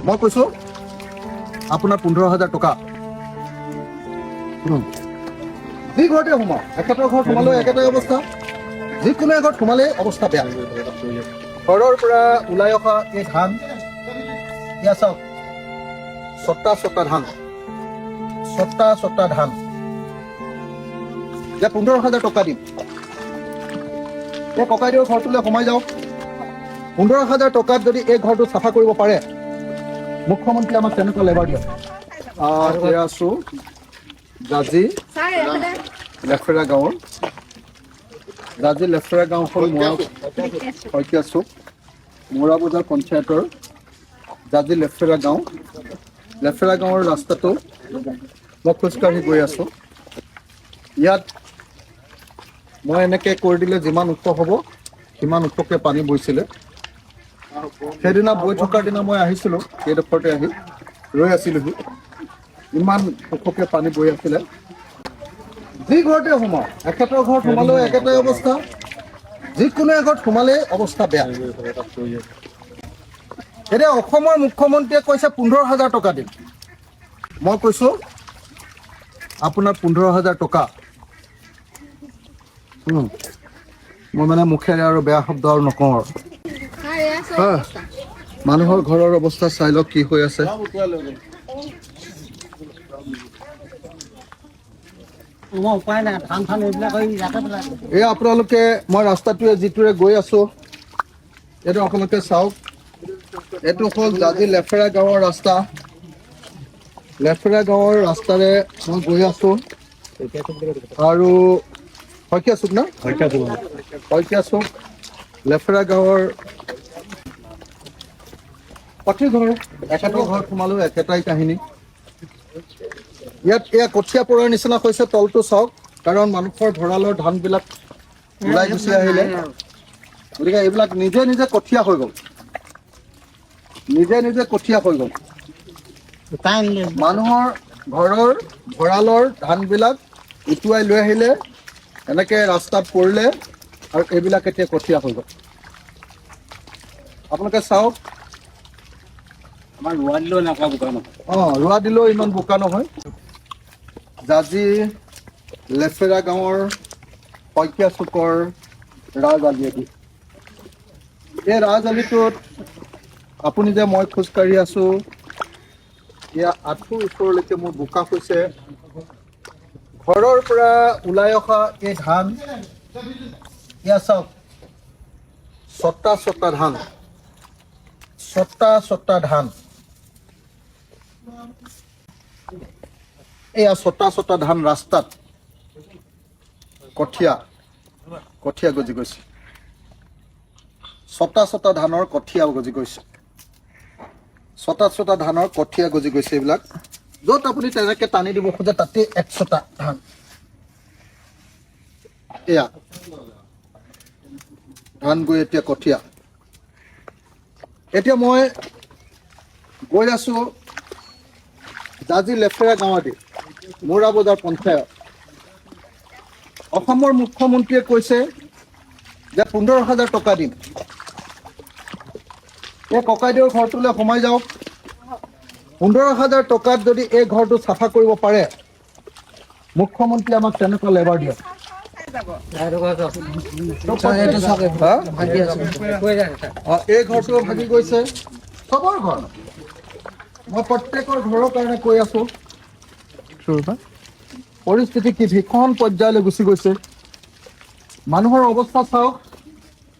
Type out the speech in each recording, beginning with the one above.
মই কৈছো আপোনাৰ 15,000 টকা যি ঘৰতে সোমাও একেটা ঘৰত সোমালেও একেটাই অৱস্থা যিকোনো এঘৰত সোমালেই অৱস্থা বেয়া ঘৰৰ পৰা ওলাই অহা এই ধান এয়া চাওক ছটা ধান ছটা ধান এতিয়া 15,000 টকা দিম এই ককাইদেউৰ ঘৰটোলৈ সোমাই যাওক 15,000 টকাত যদি এই ঘৰটো চাফা কৰিব পাৰে মুখ্যমন্ত্ৰী আমাক তেনেকুৱা লেবাৰ দিয়ক এয়া আছো জাজি লেফেৰা গাঁৱৰ গাঁওখন শইকীয়া চুক মৰা বজাৰ পঞ্চায়তৰ জাজি লেফেৰা গাঁৱৰ ৰাস্তাটো মই খোজকাঢ়ি গৈ আছো ইয়াত মই এনেকৈ কৰি দিলে যিমান ওখ হ'ব সিমান ওখকৈ পানী বৈছিলে সেইদিনা বৈ থকাৰ দিনা মই আহিছিলোঁ এইডোখৰতে আহি ৰৈ আছিলোহি ইমান ওখকৈ পানী বৈ আছিলে যি ঘৰতে সোমাও একেটা ঘৰত সোমালেও একেটাই অৱস্থা যিকোনো এঘৰত সোমালেই অৱস্থা বেয়া এতিয়া অসমৰ মুখ্যমন্ত্ৰীয়ে কৈছে 15,000 টকা দিম মই কৈছোঁ আপোনাৰ 15,000 টকা মই মানে মুখেৰে আৰু বেয়া শব্দ আৰু নকওঁ আৰু মানুহৰ ঘৰৰ অৱস্থা চাই লওক কি হৈ আছে এই আপোনালোকে মই ৰাস্তাটোৱে যিটোৰে গৈ আছো এইটো আপোনালোকে চাওক এইটো হ'ল জাজি লেফেৰা গাঁৱৰ ৰাস্তা লেফেৰা গাঁৱৰ ৰাস্তাৰে মই গৈ আছো আৰু শইকীয়া চুক না শইকীয়া চুক লেফেৰা গাঁৱৰ প্ৰতি ঘৰ একেটা ঘৰত সোমালেও একেটাই কাহিনী ইয়াত এয়া কঠীয়া পৰাৰ নিচিনা হৈছে তলটো চাওক কাৰণ মানুহৰ ভঁৰালৰ ধানবিলাক ওলাই গুচি আহিলে গতিকে এইবিলাক নিজে নিজে কঠীয়া হৈ গ'ল মানুহৰ ঘৰৰ ভঁৰালৰ ধানবিলাক উটুৱাই লৈ আহিলে এনেকৈ ৰাস্তাত পৰিলে আৰু এইবিলাক এতিয়া কঠীয়া হৈ গ'ল আপোনালোকে চাওক ৰোৱা দিলেও ইমান বোকা নহয় জাজি লেফেৰা গাঁৱৰ শইকীয়া চুকৰ ৰাজআলিয়েদি এই ৰাজআলিটোত আপুনি যে মই খোজকাঢ়ি আছোঁ এয়া আঁঠুৰ ওচৰলৈকে মোৰ বোকা হৈছে ঘৰৰ পৰা ওলাই অহা এই ধান এয়া চাওক ছটা ধান এয়া ছটা ধান ৰাস্তাত কঠীয়া গজি গৈছে ছটা ধানৰ কঠীয়া গজি গৈছে ছটা ধানৰ কঠীয়া গজি গৈছে এইবিলাক য'ত আপুনি তেনেকৈ টানি দিব খোজে তাতে 100টা ধান এয়া ধান গৈ এতিয়া কঠীয়া এতিয়া মই গৈ আছো জাজি লেফেৰা গাঁৱেদি মৰা বজাৰ পঞ্চায়ত অসমৰ মুখ্যমন্ত্ৰীয়ে কৈছে যে 15,000 টকা দিম এই ককাইদেউৰ ঘৰটোলৈ সোমাই যাওক 15,000 টকাত যদি এই ঘৰটো চাফা কৰিব পাৰে মুখ্যমন্ত্ৰী আমাক তেনেকুৱা লেবাৰ দিয়ক এই ঘৰটো ভাগি গৈছে চবৰ ঘৰ মই প্ৰত্যেকৰ ঘৰৰ কাৰণে কৈ আছো পৰিস্থিতি কি ভীষণ পৰ্যায়লৈ গুচি গৈছে মানুহৰ অৱস্থা চাওক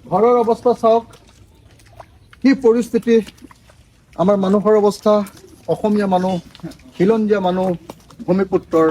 ঘৰৰ অৱস্থা চাওক কি পৰিস্থিতি আমাৰ মানুহৰ অৱস্থা অসমীয়া মানুহ খিলঞ্জীয়া মানুহ ভূমিপুত্ৰৰ